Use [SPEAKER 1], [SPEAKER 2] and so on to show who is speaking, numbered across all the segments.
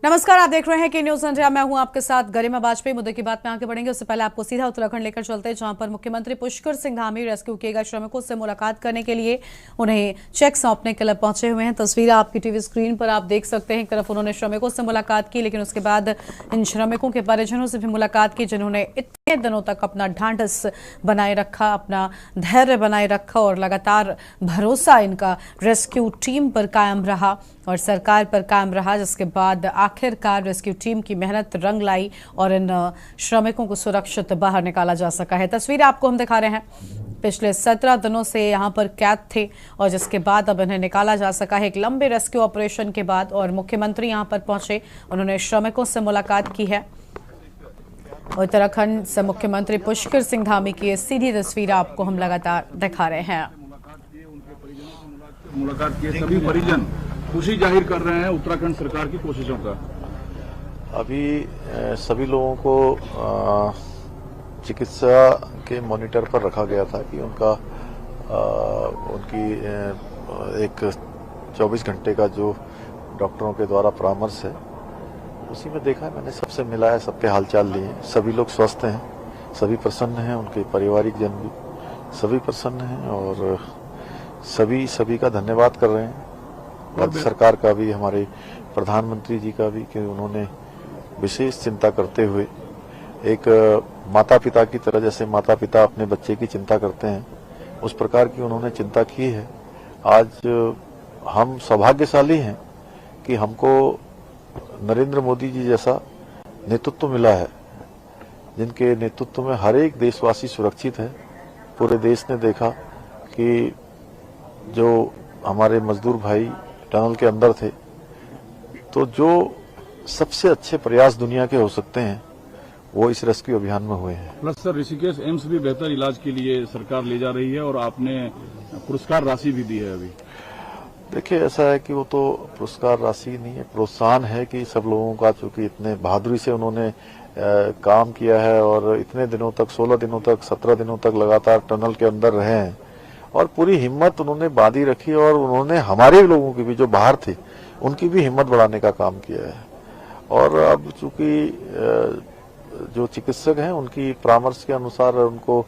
[SPEAKER 1] नमस्कार, आप देख रहे हैं के न्यूज इंडिया। मैं हूं आपके साथ गरिमा वाजपेयी। मुद्दे की बात में आगे बढ़ेंगे उससे पहले आपको सीधा उत्तराखंड लेकर चलते हैं, जहां पर मुख्यमंत्री पुष्कर सिंह धामी रेस्क्यू किए गए श्रमिकों से मुलाकात करने के लिए उन्हें चेक सौंपने के लिए पहुंचे हुए हैं। तस्वीरें आपकी टीवी स्क्रीन पर आप देख सकते हैं। एक तरफ उन्होंने श्रमिकों से मुलाकात की, लेकिन उसके बाद इन श्रमिकों के परिजनों से भी मुलाकात की, जिन्होंने इतने दिनों तक अपना ढांढस बनाए रखा, अपना धैर्य बनाए रखा और लगातार भरोसा इनका रेस्क्यू टीम पर कायम रहा और सरकार पर कायम रहा, जिसके बाद आखिरकार रेस्क्यू टीम की मेहनत रंग लाई और इन श्रमिकों को सुरक्षित बाहर निकाला जा सका है। तस्वीरें आपको हम दिखा रहे हैं। पिछले 17 दिनों से यहां पर कैद थे और जिसके बाद अब इन्हें निकाला जा सका है एक लंबे रेस्क्यू ऑपरेशन के बाद। और मुख्यमंत्री यहां पर पहुंचे, उन्होंने श्रमिकों से मुलाकात की है। उत्तराखंड से मुख्यमंत्री पुष्कर सिंह धामी की सीधी तस्वीर आपको हम लगातार दिखा रहे हैं।
[SPEAKER 2] मुलाकात किए सभी परिजन खुशी जाहिर कर रहे हैं उत्तराखंड सरकार की कोशिशों का।
[SPEAKER 3] अभी सभी लोगों को चिकित्सा के मॉनिटर पर रखा गया था कि उनकी एक 24 घंटे का जो डॉक्टरों के द्वारा परामर्श है, उसी में देखा है। मैंने सबसे मिला है, सबके हालचाल लिए। सभी लोग स्वस्थ हैं, सभी प्रसन्न हैं, उनके पारिवारिक जन भी सभी प्रसन्न हैं और सभी का धन्यवाद कर रहे हैं। राज्य सरकार का भी, हमारे प्रधानमंत्री जी का भी, कि उन्होंने विशेष चिंता करते हुए एक माता पिता की तरह, जैसे माता पिता अपने बच्चे की चिंता करते हैं, उस प्रकार की उन्होंने चिंता की है। आज हम सौभाग्यशाली हैं कि हमको नरेंद्र मोदी जी जैसा नेतृत्व मिला है, जिनके नेतृत्व में हर एक देशवासी सुरक्षित है। पूरे देश ने देखा कि जो हमारे मजदूर भाई टनल के अंदर थे, तो जो सबसे अच्छे प्रयास दुनिया के हो सकते हैं वो इस रेस्क्यू अभियान में हुए हैं।
[SPEAKER 2] प्लस सर, ऋषिकेश एम्स भी बेहतर इलाज के लिए सरकार ले जा रही है और आपने पुरस्कार राशि भी दी है। अभी
[SPEAKER 3] देखिए, ऐसा है कि वो तो पुरस्कार राशि नहीं है, प्रोत्साहन है कि सब लोगों का, चूंकि इतने बहादुरी से उन्होंने काम किया है और इतने दिनों तक, 16 दिनों तक, 17 दिनों तक लगातार टनल के अंदर रहे हैं और पूरी हिम्मत उन्होंने बांधी रखी और उन्होंने हमारे लोगों की भी, जो बाहर थे, उनकी भी हिम्मत बढ़ाने का काम किया है। और अब चूंकि जो चिकित्सक हैं, उनकी परामर्श के अनुसार उनको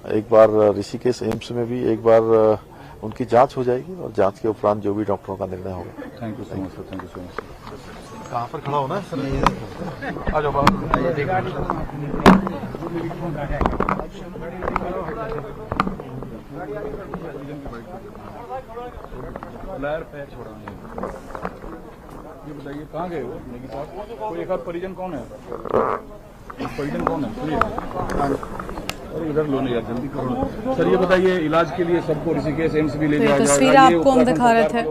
[SPEAKER 3] एक बार ऋषिकेश एम्स में भी एक बार उनकी जांच हो जाएगी और जांच के उपरांत जो भी डॉक्टरों का निर्णय होगा।
[SPEAKER 2] Thank you so much sir, thank you so much.
[SPEAKER 3] कहाँ पर खड़ा होना है सर? आ जाओ बाहर।
[SPEAKER 2] ये बताइए, कहाँ गए हो नेगी साहब? कोई एक आध परिजन कौन है? परिजन कौन है? अरे इधर लो ना यार, जल्दी करो सर। ये बताइए, इलाज के लिए सबको ऋषिकेश एम्स भी ले जाया जाएगा?
[SPEAKER 1] तस्वीर आपको हम दिखा रहे थे।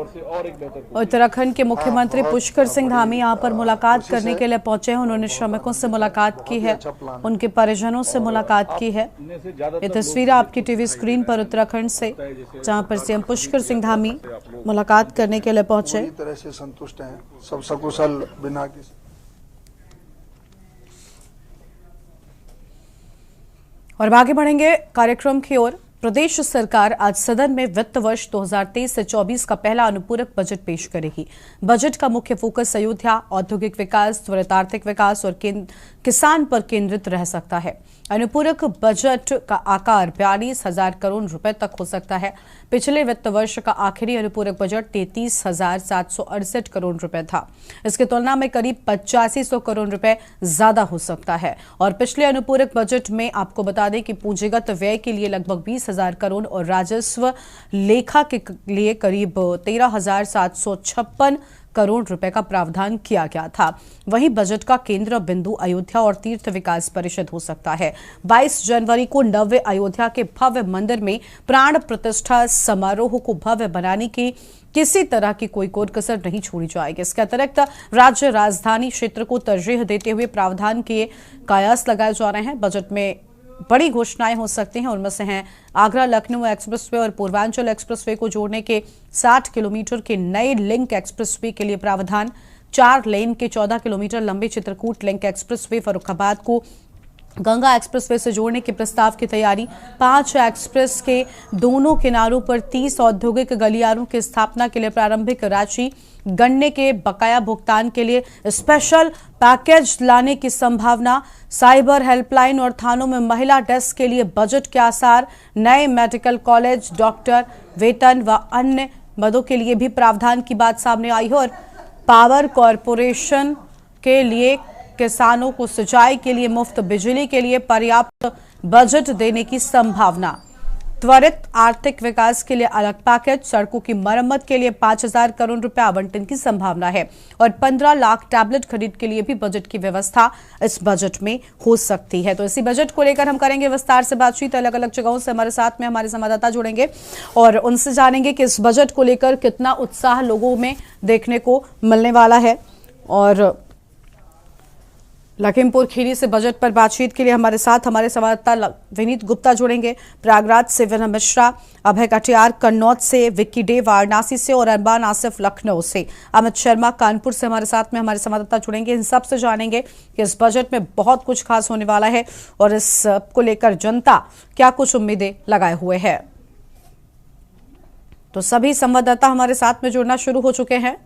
[SPEAKER 1] उत्तराखंड के मुख्यमंत्री पुष्कर सिंह धामी यहाँ पर मुलाकात करने के लिए पहुंचे हैं। उन्होंने श्रमिकों से मुलाकात की है, उनके परिजनों से मुलाकात की है। ये तस्वीर आपकी टीवी स्क्रीन पर उत्तराखंड से, जहाँ पर सीएम पुष्कर सिंह धामी मुलाकात करने के लिए पहुंचे।
[SPEAKER 4] पूरी तरह से संतुष्ट हैं, सब सकुशल, बिना किसी।
[SPEAKER 1] और आगे बढ़ेंगे कार्यक्रम की ओर। प्रदेश सरकार आज सदन में वित्त वर्ष 2023 से 24 का पहला अनुपूरक बजट पेश करेगी। बजट का मुख्य फोकस अयोध्या, औद्योगिक विकास, त्वरित आर्थिक विकास और किसान पर केंद्रित रह सकता है। अनुपूरक बजट का आकार 42,000 करोड़ रुपए तक हो सकता है। पिछले वित्त वर्ष का आखिरी अनुपूरक बजट 33,768 करोड़ रुपए था। इसकी तुलना में करीब 8500 करोड़ रुपए ज्यादा हो सकता है। और पिछले अनुपूरक बजट में आपको बता दें कि पूंजीगत व्यय के लिए लगभग 20,000 करोड़ और राजस्व लेखा के लिए करीब 13,756 करोड़ रुपए का प्रावधान किया गया था। वहीं बजट का केंद्र बिंदु अयोध्या और तीर्थ विकास परिषद हो सकता है। 22 जनवरी को नव्य अयोध्या के भव्य मंदिर में प्राण प्रतिष्ठा समारोह को भव्य बनाने की किसी तरह की कोई कसर नहीं छोड़ी जाएगी। इसके अतिरिक्त राज्य राजधानी क्षेत्र को तरजीह देते हुए प्रावधान के कयास लगाए जा रहे हैं। बजट में बड़ी घोषणाएं हो सकती हैं, उनमें से हैं आगरा लखनऊ एक्सप्रेसवे और पूर्वांचल एक्सप्रेसवे को जोड़ने के 60 किलोमीटर के नए लिंक एक्सप्रेसवे के लिए प्रावधान, 4 लेन के 14 किलोमीटर लंबे चित्रकूट लिंक एक्सप्रेसवे, फर्रुखाबाद को गंगा एक्सप्रेसवे से जोड़ने के प्रस्ताव की तैयारी। 5 एक्सप्रेस के दोनों किनारों पर 30 औद्योगिक गलियारों की स्थापना के लिए प्रारंभिक राशि। गन्ने के बकाया भुगतान के लिए स्पेशल पैकेज लाने की संभावना। साइबर हेल्पलाइन और थानों में महिला डेस्क के लिए बजट के आसार। नए मेडिकल कॉलेज, डॉक्टर, वेतन व अन्य मदों के लिए भी प्रावधान की बात सामने आई है। और पावर कॉरपोरेशन के लिए किसानों को सिंचाई के लिए मुफ्त बिजली के लिए पर्याप्त बजट देने की संभावना। त्वरित आर्थिक विकास के लिए अलग पैकेज। सड़कों की मरम्मत के लिए 5,000 करोड़ रुपए आवंटन की संभावना है। और 15 लाख टैबलेट खरीद के लिए भी बजट की व्यवस्था इस बजट में हो सकती है। तो इसी बजट को लेकर हम करेंगे विस्तार से बातचीत। अलग अलग जगहों से हमारे साथ में हमारे संवाददाता जुड़ेंगे और उनसे जानेंगे कि इस बजट को लेकर कितना उत्साह लोगों में देखने को मिलने वाला है। और लखीमपुर खीरी से बजट पर बातचीत के लिए हमारे साथ हमारे संवाददाता विनीत गुप्ता जुड़ेंगे। प्रयागराज से विनय मिश्रा, अभय कटियार कन्नौज से, विक्की डे वाराणसी से और अरबान आसिफ लखनऊ से, अमित शर्मा कानपुर से हमारे साथ में हमारे संवाददाता जुड़ेंगे। इन सब से जानेंगे कि इस बजट में बहुत कुछ खास होने वाला है और इस को लेकर जनता क्या कुछ उम्मीदें लगाए हुए है। तो सभी संवाददाता हमारे साथ में जुड़ना शुरू हो चुके हैं।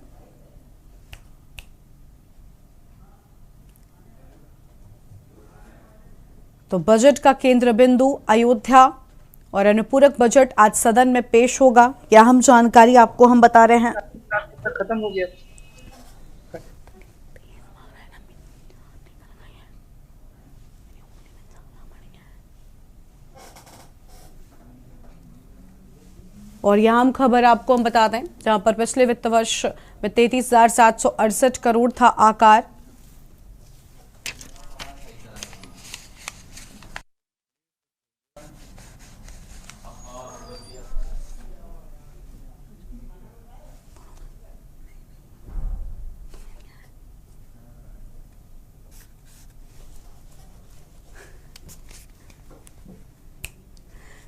[SPEAKER 1] तो बजट का केंद्र बिंदु अयोध्या और अनुपूरक बजट आज सदन में पेश होगा। क्या हम जानकारी आपको हम बता रहे हैं।
[SPEAKER 5] खत्म हो गया।
[SPEAKER 1] और यह हम खबर आपको हम बता दें, जहां पर पिछले वित्त वर्ष में 33,768 करोड़ था आकार।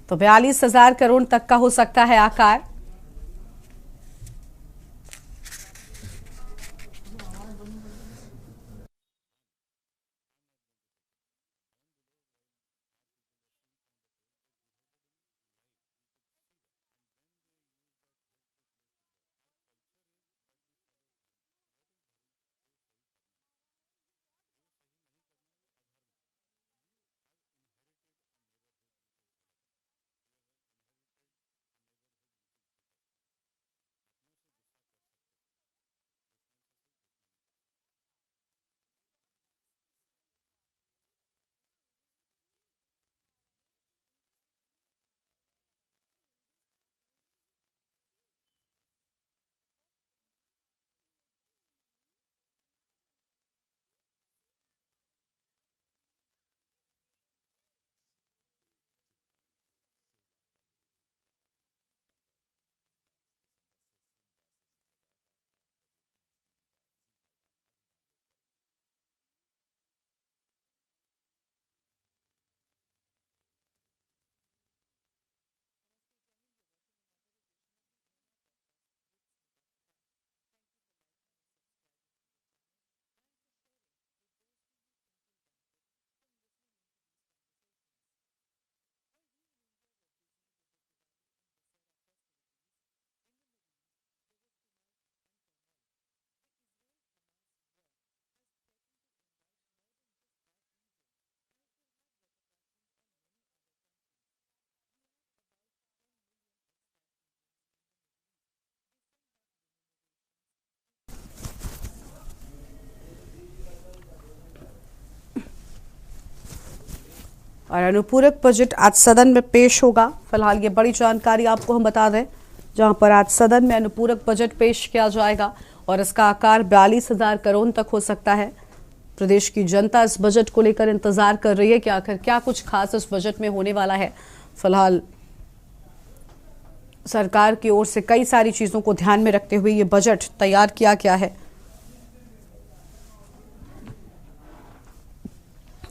[SPEAKER 1] तो 42,000 करोड़ तक का हो सकता है आकार। और अनुपूरक बजट आज सदन में पेश होगा। फिलहाल ये बड़ी जानकारी आपको हम बता दें, जहां पर आज सदन में अनुपूरक बजट पेश किया जाएगा और इसका आकार 42,000 करोड़ तक हो सकता है। प्रदेश की जनता इस बजट को लेकर इंतजार कर रही है कि आखिर क्या कुछ खास इस बजट में होने वाला है। फिलहाल सरकार की ओर से कई सारी चीजों को ध्यान में रखते हुए ये बजट तैयार किया गया है।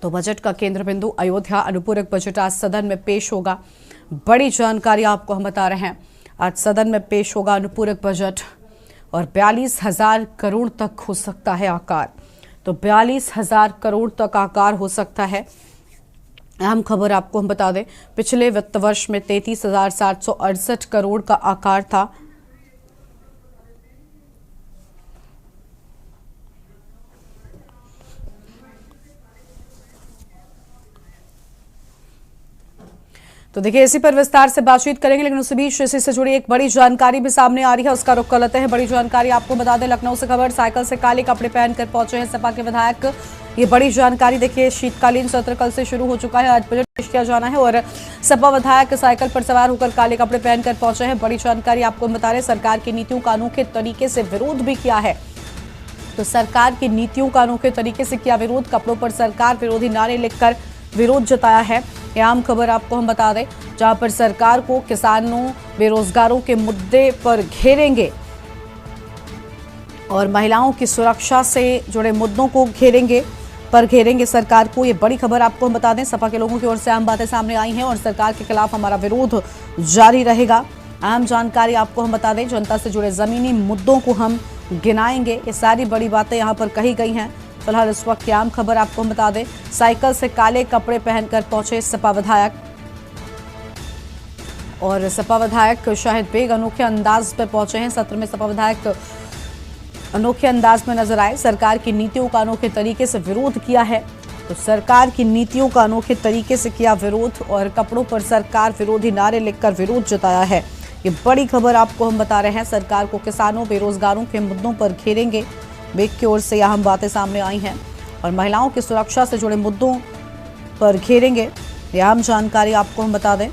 [SPEAKER 1] तो बजट का केंद्र बिंदु अयोध्या, अनुपूरक बजट आज सदन में पेश होगा। बड़ी जानकारी आपको हम बता रहे हैं, आज सदन में पेश होगा अनुपूरक बजट और 42,000 करोड़ तक हो सकता है आकार। तो 42,000 करोड़ तक आकार हो सकता है अहम खबर आपको हम बता दें, पिछले वित्त वर्ष में 33,768 करोड़ का आकार था। तो देखिए, इसी पर विस्तार से बातचीत करेंगे, लेकिन उसी बीच इसी से जुड़ी एक बड़ी जानकारी भी सामने आ रही है, उसका रुख कर लेते हैं। बड़ी जानकारी आपको बता दें, लखनऊ से खबर, साइकिल से काले कपड़े पहनकर पहुंचे हैं सपा के विधायक। ये बड़ी जानकारी देखिए, शीतकालीन सत्र कल से शुरू हो चुका है, आज बजट पेश किया जाना है और सपा विधायक साइकिल पर सवार होकर काले कपड़े पहनकर पहुंचे हैं। बड़ी जानकारी आपको बता रहे, सरकार की नीतियों का अनोखे तरीके से विरोध भी किया है। तो सरकार की नीतियों का अनोखे तरीके से किया विरोध, कपड़ों पर सरकार विरोधी नारे लिखकर विरोध जताया है। यह आम खबर आपको हम बता दें, जहां पर सरकार को किसानों बेरोजगारों के मुद्दे पर घेरेंगे और महिलाओं की सुरक्षा से जुड़े मुद्दों को घेरेंगे सरकार को। ये बड़ी खबर आपको हम बता दें, सपा के लोगों की ओर से अहम बातें सामने आई हैं और सरकार के खिलाफ हमारा विरोध जारी रहेगा। अहम जानकारी आपको हम बता दें, जनता से जुड़े जमीनी मुद्दों को हम गिनाएंगे। ये सारी बड़ी बातें यहाँ पर कही गई हैं। फिलहाल इस वक्त की आम खबर आपको हम बता दें, साइकिल से काले कपड़े पहनकर पहुंचे सपा विधायक और सपा विधायक शाहिद बेग अनोखे अंदाज पे पहुंचे हैं। सत्र में सपा विधायक अनोखे अंदाज में नजर आए। सरकार की नीतियों का अनोखे तरीके से विरोध किया है। तो सरकार की नीतियों का अनोखे तरीके से किया विरोध और कपड़ों पर सरकार विरोधी नारे लिखकर विरोध जताया है। ये बड़ी खबर आपको हम बता रहे हैं, सरकार को किसानों बेरोजगारों के मुद्दों पर घेरेंगे। बेग की ओर से अहम बातें सामने आई हैं और महिलाओं की सुरक्षा से जुड़े मुद्दों पर घेरेंगे। यह अहम जानकारी आपको हम बता दें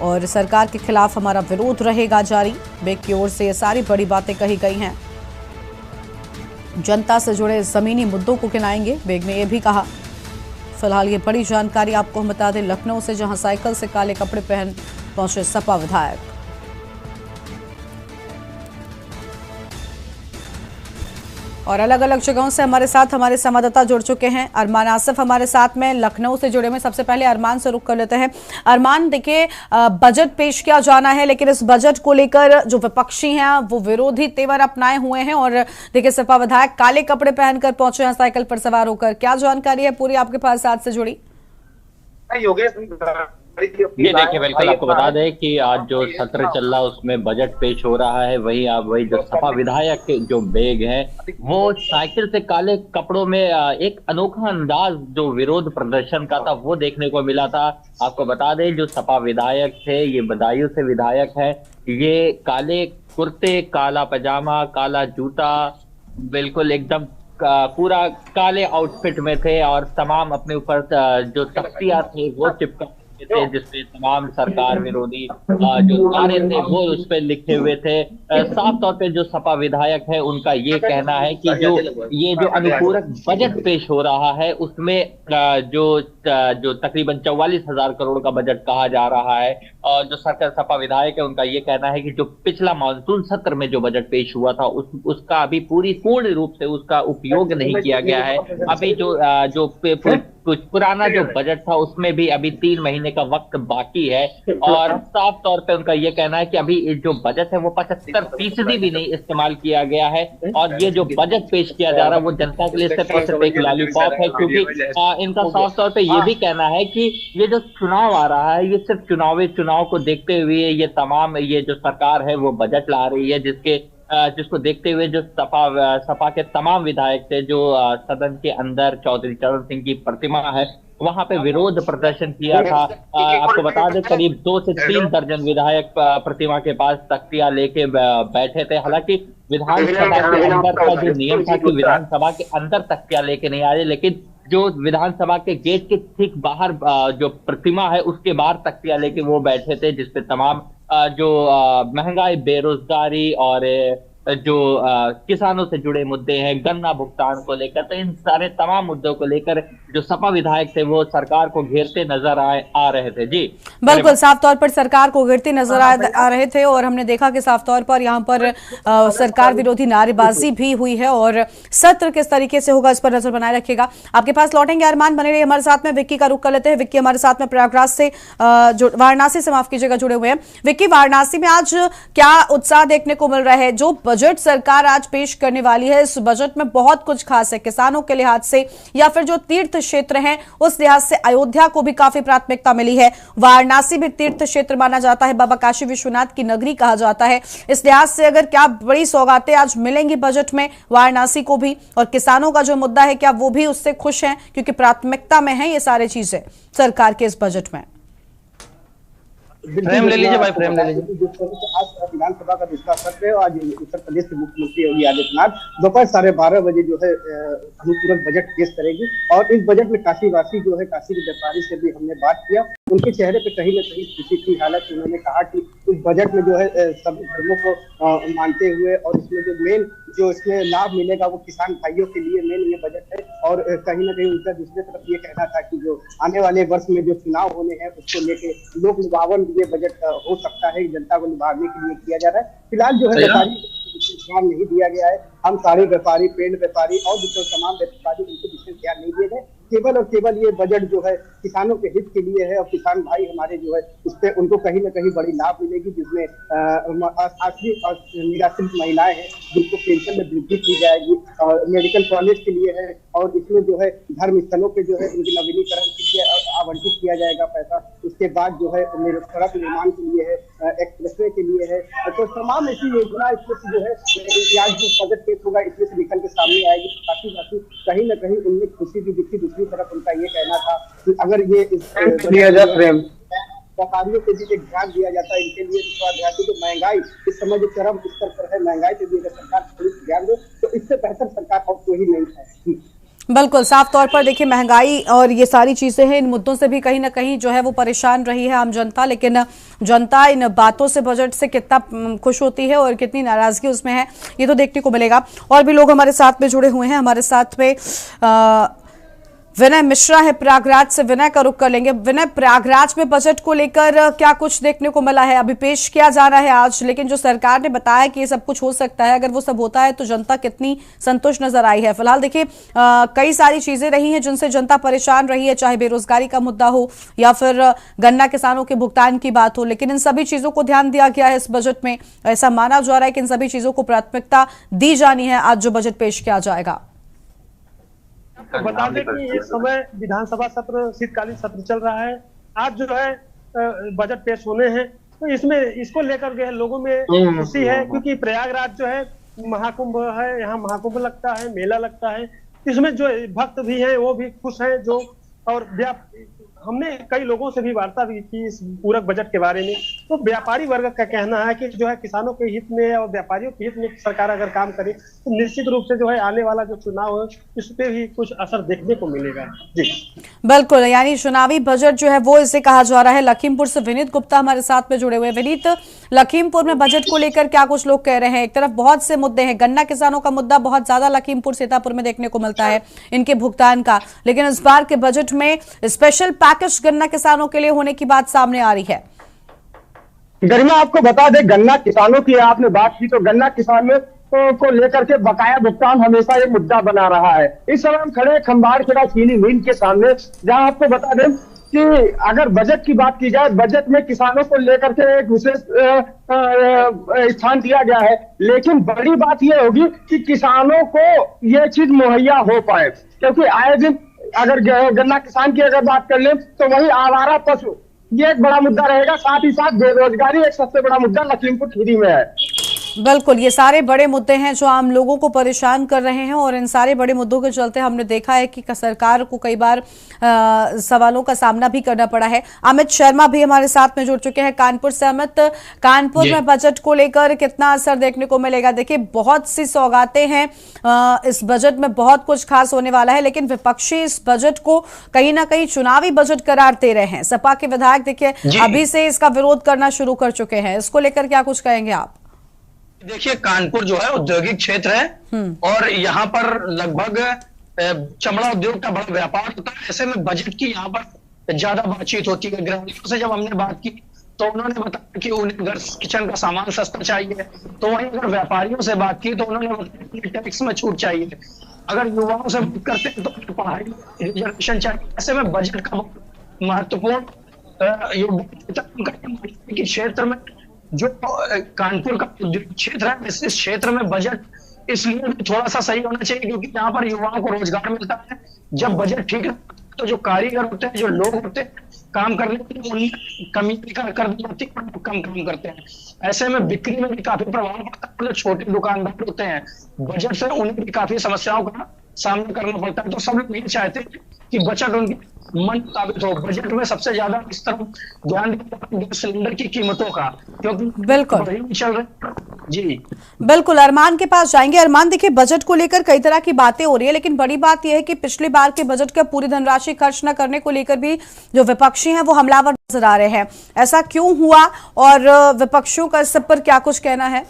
[SPEAKER 1] और सरकार के खिलाफ हमारा विरोध रहेगा जारी। बेग की ओर से ये सारी बड़ी बातें कही गई हैं। जनता से जुड़े जमीनी मुद्दों को गिनाएंगे, बेग ने यह भी कहा। फिलहाल ये बड़ी जानकारी आपको हम बता दें, लखनऊ से जहां साइकिल से काले कपड़े पहन पहुंचे सपा विधायक। और अलग अलग जगहों से हमारे साथ हमारे संवाददाता जुड़ चुके हैं। अरमान आसिफ हमारे साथ में लखनऊ से जुड़े हुए। सबसे पहले अरमान से रुख कर लेते हैं। अरमान, देखिए, बजट पेश किया जाना है, लेकिन इस बजट को लेकर जो विपक्षी हैं वो विरोधी तेवर अपनाए हुए हैं और देखिए सपा विधायक काले कपड़े पहनकर पहुंचे हैं साइकिल पर सवार होकर। क्या जानकारी है पूरी आपके पास साथ से जुड़ी?
[SPEAKER 5] योगेश ये देखिए, बिल्कुल आपको बता दें कि आज जो सत्र चल रहा है उसमें बजट पेश हो रहा है। वही जो सपा विधायक के जो बेग है वो साइकिल से काले कपड़ों में एक अनोखा अंदाज जो विरोध प्रदर्शन का था वो देखने को मिला था। आपको बता दें, जो सपा विधायक थे ये बदायूं से विधायक है। ये काले कुर्ते, काला पजामा, काला जूता, बिल्कुल एकदम पूरा काले आउटफिट में थे और तमाम अपने ऊपर जो तख्तियां थे वो चिपका थे जिसपे तमाम सरकार विरोधी जो नारे थे वो उस पर लिखे हुए थे। साफ तौर पे जो सपा विधायक है उनका ये कहना है कि जो अनुपूरक बजट पेश हो रहा है उसमें जो तकरीबन 44,000 करोड़ का बजट कहा जा रहा है और जो सरकार सपा विधायक है उनका ये कहना है कि जो पिछला मानसून सत्र में जो बजट पेश हुआ था उसका अभी पूर्ण रूप से उसका उपयोग नहीं किया गया है। अभी जो पुराना जो बजट था उसमें भी अभी 3 महीने का वक्त बाकी है और साफ तौर पे उनका ये कहना है कि अभी जो बजट है वो 75% भी नहीं इस्तेमाल किया गया है और ये जो बजट पेश किया जा रहा है वो जनता के लिए सिर्फ एक लॉलीपॉप है, क्योंकि इनका साफ तौर पे ये भी कहना है कि ये जो चुनाव आ रहा है ये सिर्फ चुनाव को देखते हुए ये जो सरकार है वो बजट ला रही है, जिसको देखते हुए जो सपा के तमाम विधायक थे जो सदन के अंदर चौधरी चरण सिंह की प्रतिमा है वहां पे विरोध प्रदर्शन किया था। आपको बता दें करीब 2 से 3 दर्जन विधायक प्रतिमा के पास तख्तियां लेके बैठे थे। हालांकि विधानसभा के अंदर का जो नियम था कि विधानसभा के अंदर तख्तियां लेके नहीं आए, लेकिन जो विधानसभा के गेट के ठीक बाहर जो प्रतिमा है उसके बाहर तख्तियां लेके वो बैठे थे, जिसपे तमाम जो महंगाई, बेरोजगारी और जो किसानों से जुड़े मुद्दे हैं, गन्ना भुगतान को लेकर, तो इन सारे तमाम मुद्दों को लेकर जो सपा विधायक थे वो सरकार को घेरते नजर आ रहे थे। जी
[SPEAKER 1] बिल्कुल, साफ तौर पर सरकार को घेरते नजर आ रहे थे और हमने देखा कि साफ तौर पर यहाँ पर सरकार विरोधी नारेबाजी भी हुई है और सत्र किस तरीके से होगा इस पर नजर बनाए रखेगा। आपके पास लौटेंगे अरमान, बने रहिए हमारे साथ में। विक्की का रुख कर लेते हैं। विक्की हमारे साथ में प्रयागराज से वाराणसी से माफ कीजिएगा जुड़े हुए हैं। विक्की, वाराणसी में आज क्या उत्साह देखने को मिल रहा है? जो बजट सरकार आज पेश करने वाली है, इस बजट में बहुत कुछ खास है किसानों के लिहाज से या फिर जो तीर्थ क्षेत्र हैं उस लिहाज से। अयोध्या को भी काफी प्राथमिकता मिली है, वाराणसी भी तीर्थ क्षेत्र माना जाता है, बाबा काशी विश्वनाथ की नगरी कहा जाता है। इस लिहाज से अगर क्या बड़ी सौगातें आज मिलेंगी बजट में वाराणसी को भी, और किसानों का जो मुद्दा है क्या वो भी उससे खुश हैं, क्योंकि प्राथमिकता में है ये सारी चीजें सरकार के इस बजट में।
[SPEAKER 6] फ्रेम ले लीजिए भाई, फ्रेम ले लीजिए। आज विधानसभा का दूसरा सत्र है। आज उत्तर प्रदेश के मुख्यमंत्री योगी आदित्यनाथ दोपहर 12:30 बजे जो है अनुपूरक बजट पेश करेगी। और इस बजट में काशीवासी जो है, काशी के व्यापारी से भी हमने बात किया, उनके चेहरे पे कहीं न कहीं खुशी थी। हालांकि उन्होंने कहा कि इस बजट में जो है सभी धर्मों को मानते हुए और इसमें जो मेन जो इसमें लाभ मिलेगा वो किसान भाइयों के लिए मेन ये बजट है। और कहीं न कहीं उनका दूसरी तरफ ये कहना था कि जो आने वाले वर्ष में जो चुनाव होने हैं उसको लेके लोक लुभावन ये बजट हो सकता है, जनता को लुभाने के लिए किया जा रहा है। फिलहाल जो है व्यापारी ध्यान नहीं दिया गया है। हम सारे व्यापारी, पेड़ व्यापारी और जो तमाम व्यापारी उनको विशेष ध्यान नहीं दिए गए। केवल और केवल ये बजट जो है किसानों के हित के लिए है और किसान भाई हमारे जो है उस पर उनको कहीं न कहीं बड़ी लाभ मिलेगी, जिसमें आश्रित और निराश्रित महिलाएं हैं जिनको पेंशन में वृद्धि की जाएगी, और मेडिकल कॉलेज के लिए है, और इसमें जो है धर्म स्थलों पे जो है उनके नवीनीकरण के लिए आवंटित किया जाएगा पैसा। उसके बाद जो है सड़क निर्माण के लिए है, एक्सप्रेसवे के लिए है, तो तमाम ऐसी योजना इसमें जो है आज जो बजट पेश होगा इसमें से निकल के सामने आएगी। काफी कहीं न कहीं उनमें खुशी भी दिखी। दूसरी तरफ उनका ये कहना था कि अगर ये व्यापारियों को भी एक ध्यान दिया जाता है, इनके लिए ध्यान दे, तो महंगाई इस समय जो चरम स्तर पर है, महंगाई पे भी अगर सरकार थोड़ी ध्यान दे तो इससे बेहतर सरकार और कोई नहीं है।
[SPEAKER 1] बिल्कुल, साफ तौर पर देखिए महंगाई और ये सारी चीजें हैं, इन मुद्दों से भी कहीं ना कहीं जो है वो परेशान रही है आम जनता। लेकिन जनता इन बातों से, बजट से कितना खुश होती है और कितनी नाराजगी उसमें है ये तो देखने को मिलेगा। और भी लोग हमारे साथ में जुड़े हुए हैं। हमारे साथ में विनय मिश्रा है प्रयागराज से। विनय का रुख कर लेंगे। विनय, प्रयागराज में बजट को लेकर क्या कुछ देखने को मिला है? अभी पेश किया जा रहा है आज, लेकिन जो सरकार ने बताया कि ये सब कुछ हो सकता है, अगर वो सब होता है तो जनता कितनी संतुष्ट नजर आई है? फिलहाल देखिए कई सारी चीजें रही हैं जिनसे जनता परेशान रही है, चाहे बेरोजगारी का मुद्दा हो या फिर गन्ना किसानों के भुगतान की बात हो, लेकिन इन सभी चीजों को ध्यान दिया गया है इस बजट में। ऐसा माना जा रहा है कि इन सभी चीजों को प्राथमिकता दी जानी है आज जो बजट पेश किया जाएगा।
[SPEAKER 6] तो बता दें कि इस समय विधानसभा सत्र, शीतकालीन सत्र चल रहा है। आज जो है बजट पेश होने हैं, तो इसमें इसको लेकर के लोगों में खुशी है, क्योंकि प्रयागराज जो है महाकुंभ है, यहाँ महाकुंभ लगता है, मेला लगता है। इसमें जो भक्त भी हैं वो भी खुश हैं। जो और हमने कई लोगों से भी वार्ता भी की इस पूरक बजट के बारे में, तो व्यापारी वर्ग का कहना है कि जो है किसानों के हित में और व्यापारियों के हित में सरकार अगर काम करे तो निश्चित रूप से जो है आने वाला जो चुनाव है इस पे भी कुछ असर देखने को मिलेगा। जी
[SPEAKER 1] बिल्कुल, यानी चुनावी बजट जो है वो इसे कहा जा रहा है। लखीमपुर से विनीत गुप्ता हमारे साथ में जुड़े हुए। विनीत, लखीमपुर में बजट को लेकर क्या कुछ लोग कह रहे हैं? एक तरफ बहुत से मुद्दे हैं, गन्ना किसानों का मुद्दा बहुत ज्यादा लखीमपुर सीतापुर में देखने को मिलता है, इनके भुगतान का, लेकिन इस बार के बजट में स्पेशल पैकेज गन्ना किसानों के लिए होने की बात सामने आ रही है।
[SPEAKER 7] गरिमा, आपको बता दें, गन्ना किसानों की आपने बात की तो गन्ना किसानों को लेकर के बकाया भुगतान हमेशा ये मुद्दा बना रहा है। इस समय हम खड़े खंबाड़खेड़ा चीनी मिल के सामने, जहां आपको बता दें कि अगर बजट की बात की जाए, बजट में किसानों को लेकर के एक विशेष स्थान दिया गया है, लेकिन बड़ी बात यह होगी कि किसानों को यह चीज मुहैया हो पाए, क्योंकि आए दिन अगर गन्ना किसान की अगर बात कर ले तो वही आवारा पशु ये एक बड़ा मुद्दा रहेगा। साथ ही साथ बेरोजगारी एक सबसे बड़ा मुद्दा लखीमपुर खीरी में है।
[SPEAKER 1] बिल्कुल, ये सारे बड़े मुद्दे हैं जो आम लोगों को परेशान कर रहे हैं, और इन सारे बड़े मुद्दों के चलते हमने देखा है कि सरकार को कई बार सवालों का सामना भी करना पड़ा है। अमित शर्मा भी हमारे साथ में जुड़ चुके हैं कानपुर से। अमित, कानपुर में बजट को लेकर कितना असर देखने को मिलेगा? देखिए बहुत सी सौगातें हैं, इस बजट में बहुत कुछ खास होने वाला है, लेकिन विपक्षी इस बजट को कहीं ना कहीं चुनावी बजट करार दे रहे हैं। सपा के विधायक देखिए अभी से इसका विरोध करना शुरू कर चुके हैं, इसको लेकर क्या कुछ कहेंगे आप?
[SPEAKER 8] देखिए, कानपुर जो है औद्योगिक क्षेत्र है और यहाँ पर लगभग चमड़ा उद्योग का बड़ा व्यापार होता है। ऐसे में बजट की यहाँ पर ज्यादा बातचीट होती है। गृहिणियों से जब हमने बात की तो उन्होंने बताया कि उन्हें घर किचन का सामान सस्ता चाहिए, तो वहीं अगर व्यापारियों से बात की तो उन्होंने बताया कि टैक्स में छूट चाहिए। अगर युवाओं से बात करते हैं तो पढ़ाई रिजर्वेशन चाहिए। ऐसे में बजट का महत्वपूर्ण योगदान क्षेत्र में जो कानपुर का उद्योग क्षेत्र है, इस क्षेत्र में बजट इसलिए भी थोड़ा सा सही होना चाहिए क्योंकि यहाँ पर युवाओं को रोजगार मिलता है। जब बजट ठीक है तो जो कारीगर होते हैं, जो लोग होते हैं काम करने के लिए, उन्हें कमी कर दी जाती है, कम काम करते हैं। ऐसे में बिक्री में भी काफी प्रभाव पड़ता है। जो छोटे दुकानदार होते हैं, बजट से उन्हें भी काफी समस्याओं का सामना करना पड़ता है। तो सब लोग ये चाहते हैं कि बजट उनके मन मुताबिक हो। बजट में सबसे ज्यादा इस तरफ ध्यान गैस सिलेंडर की कीमतों का, क्योंकि
[SPEAKER 1] बिल्कुल
[SPEAKER 8] चल रहे जी।
[SPEAKER 1] बिल्कुल, अरमान के पास जाएंगे। अरमान, देखिए बजट को लेकर कई तरह की बातें हो रही है, लेकिन बड़ी बात यह है कि पिछली बार के बजट का पूरी धनराशि खर्च न करने को लेकर भी जो विपक्षी हैं वो हमलावर नजर आ रहे हैं। ऐसा क्यों हुआ और विपक्षियों का इस सब पर क्या कुछ कहना है?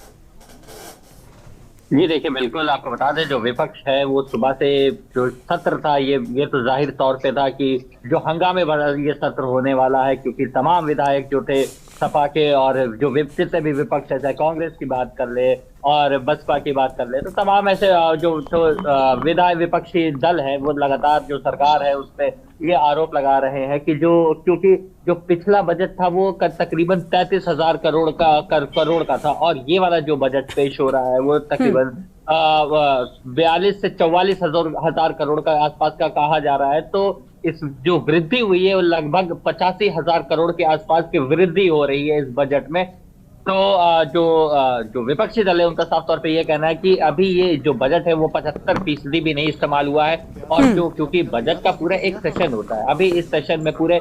[SPEAKER 5] जी देखिए, बिल्कुल आपको बता दें, जो विपक्ष है वो सुबह से जो सत्र था ये तो जाहिर तौर पे था कि जो हंगामे भरा ये सत्र होने वाला है, क्योंकि तमाम विधायक जो थे सपा के और जो जितने भी विपक्ष है, चाहे कांग्रेस की बात कर ले और बसपा की बात कर ले, तो तमाम ऐसे जो विपक्षी दल है वो लगातार जो सरकार है उस पर ये आरोप लगा रहे हैं कि क्योंकि जो पिछला बजट था वो तकरीबन 33,000 करोड़ का था और ये वाला जो बजट पेश हो रहा है वो तकरीबन 42 से 44 हजार करोड़ का आसपास का कहा जा रहा है। तो इस जो वृद्धि हुई है वो लगभग 85,000 करोड़ के आसपास की वृद्धि हो रही है इस बजट में। तो जो विपक्षी दल है उनका साफ तौर पे ये कहना है कि अभी ये जो बजट है वो 75% भी नहीं इस्तेमाल हुआ है और क्योंकि बजट का पूरा एक सेशन होता है, अभी इस सेशन में पूरे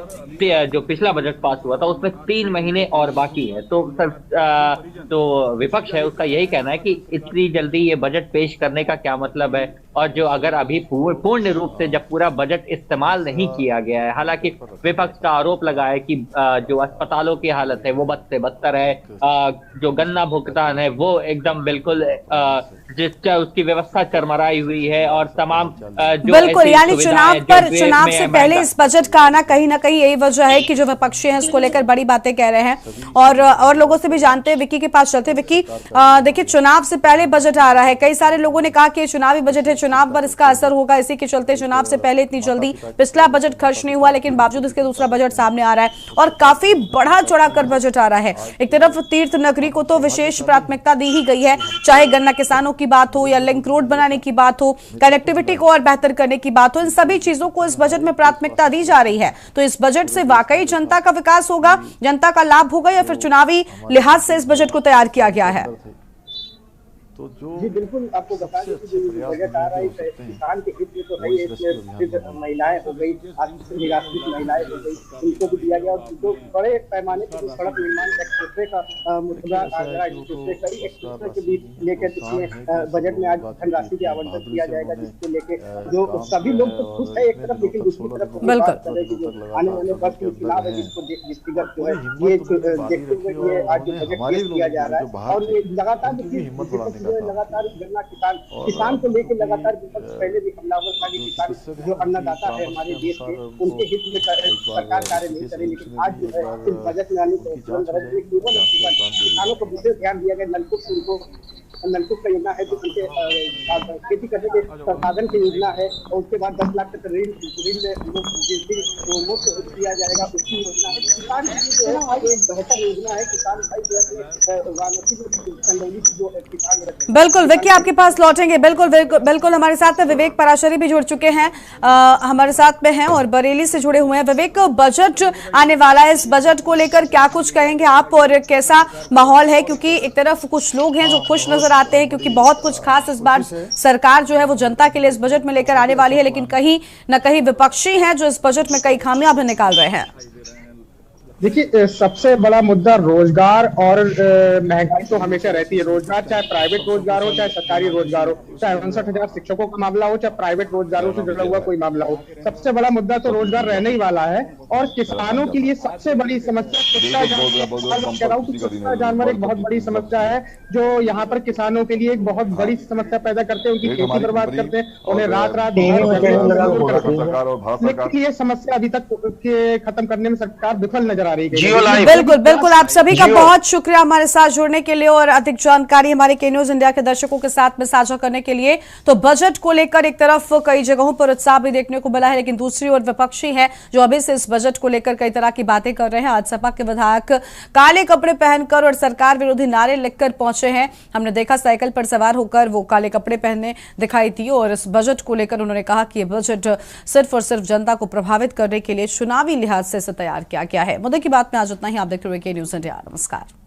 [SPEAKER 5] जो पिछला बजट पास हुआ था उसमें 3 महीने और बाकी है। तो विपक्ष है उसका यही कहना है कि इतनी जल्दी ये बजट पेश करने का क्या मतलब है, और जो अगर अभी पूर्ण रूप से जब पूरा बजट इस्तेमाल नहीं किया गया है, हालांकि विपक्ष का आरोप लगा है कि जो अस्पतालों की हालत है वो बद से बदतर है, जो गन्ना भुगतान है वो एकदम बिल्कुल जिसका उसकी व्यवस्था चरमराई हुई है और तमाम जो
[SPEAKER 1] बिल्कुल, यानी चुनाव से पहले इस बजट का आना कहीं ना कहीं यही वजह है कि जो विपक्षी हैं इसको लेकर बड़ी बातें कह रहे हैं। और लोगों से भी जानते हैं, विक्की के पास चलते। विक्की, देखिए चुनाव से पहले बजट आ रहा है, कई सारे लोगों ने कहा कि चुनावी बजट है, चुनाव पर इसका असर होगा, इसी के चलते चुनाव से पहले इतनी जल्दी पिछला बजट खर्च नहीं हुआ, लेकिन बावजूद इसके दूसरा बजट सामने आ रहा है और काफी बढ़ा चढ़ाकर बजट आ रहा है। एक तरफ तीर्थ नगरी को तो विशेष प्राथमिकता दी ही गई है, चाहे गन्ना किसानों की बात हो या लिंक रोड बनाने की बात हो, कनेक्टिविटी को और बेहतर करने की बात हो, इन सभी चीजों को इस बजट में प्राथमिकता दी जा रही है। तो इस बजट से वाकई जनता का विकास होगा, जनता का लाभ होगा, या फिर चुनावी लिहाज से इस बजट को तैयार किया गया है?
[SPEAKER 3] तो जो
[SPEAKER 6] जी बिल्कुल, आपको बता दें कि जो बजट आ रहा है किसान के हित में तो है, इसमें महिलाएं हो गई, निराश्रित महिलाएं हो गई, उनको भी दिया गया और जो बड़े पैमाने पर सड़क निर्माण एक्सप्रेसवे का मुद्दा आगरा एक्सप्रेसवे कई एक्सप्रेसवे के बीच लेकर इसमें बजट में आज धनराशि की आवंटन किया जाएगा, जिसको लेकर जो सभी लोग तो खुश है एक तरफ, लेकिन दूसरी तरफ बात कर रहे हैं कि जो आने वाले वर्ष में चुनाव है जिसको दृष्टिगत जो है ये देखते हुए ये आज जो बजट पेश किया जा रहा है। और ये लगातार लगातार गन्ना किसान को लेकर लगातार विपक्ष पहले भी हमलावर था कि किसान जो अन्नदाता है हमारे देश के, उनके हित में सरकार कार्य नहीं करे, लेकिन आज जो है इस बजट में आने केवल किसानों को विशेष ध्यान दिया गया। नलकूप का योजना है जो उनके खेती करने के संसाधन की योजना है, और उसके बाद 10 लाख तक ऋण में मुफ्त दिया जाएगा, उसकी योजना है। किसान जो है एक बेहतर योजना है, किसान भाई जो किसान।
[SPEAKER 1] बिल्कुल विक्की, आपके पास लौटेंगे। बिल्कुल हमारे साथ विवेक पराशरी भी जुड़ चुके हैं, हमारे साथ में हैं और बरेली से जुड़े हुए हैं। विवेक, बजट आने वाला है, इस बजट को लेकर क्या कुछ कहेंगे आप और कैसा माहौल है? क्योंकि एक तरफ कुछ लोग हैं जो खुश नजर आते हैं क्योंकि बहुत कुछ खास इस बार सरकार जो है वो जनता के लिए इस बजट में लेकर आने वाली है, लेकिन कहीं न कहीं विपक्षी हैं जो इस बजट में कई खामियां भी निकाल रहे हैं।
[SPEAKER 7] देखिए, सबसे बड़ा मुद्दा रोजगार और महंगाई तो हमेशा रहती है। रोजगार चाहे प्राइवेट रोजगार हो चाहे सरकारी रोजगार हो, चाहे 59,000 शिक्षकों का मामला हो चाहे प्राइवेट रोजगारों से जुड़ा हुआ कोई मामला हो, सबसे बड़ा मुद्दा तो रोजगार रहने ही वाला है। और किसानों के लिए सबसे बड़ी समस्या कुत्ता जानवर एक बहुत बड़ी समस्या है, जो यहाँ पर किसानों के लिए एक बहुत बड़ी समस्या पैदा करते हैं, उनकी खेती बर्बाद करते हैं, उन्हें रात लेकिन ये समस्या अभी तक खत्म करने में सरकार विफल नजर नजर आ रही है।
[SPEAKER 8] जियो लाइव।
[SPEAKER 1] बिल्कुल बिल्कुल, आप सभी का
[SPEAKER 8] जियो।
[SPEAKER 1] बहुत शुक्रिया हमारे साथ जुड़ने के लिए और अधिक जानकारी हमारे के न्यूज इंडिया के दर्शकों के साथ में साझा करने के लिए। तो बजट को लेकर एक तरफ कई जगहों पर उत्साह भी देखने को मिला है, लेकिन दूसरी ओर विपक्षी है जो अभी से इस बजट को लेकर कई तरह की बातें कर रहे हैं। आज सपा के विधायक काले कपड़े पहनकर और सरकार विरोधी नारे लिखकर पहुंचे हैं। हमने देखा साइकिल पर सवार होकर वो काले कपड़े पहने दिखाई दी और इस बजट को लेकर उन्होंने कहा कि यह बजट सिर्फ और सिर्फ जनता को प्रभावित करने के लिए चुनावी लिहाज से इसे तैयार किया गया है। मुद्दे की बात में आज उतना ही। आप देख रहे हैं के न्यूज इंडिया। नमस्कार।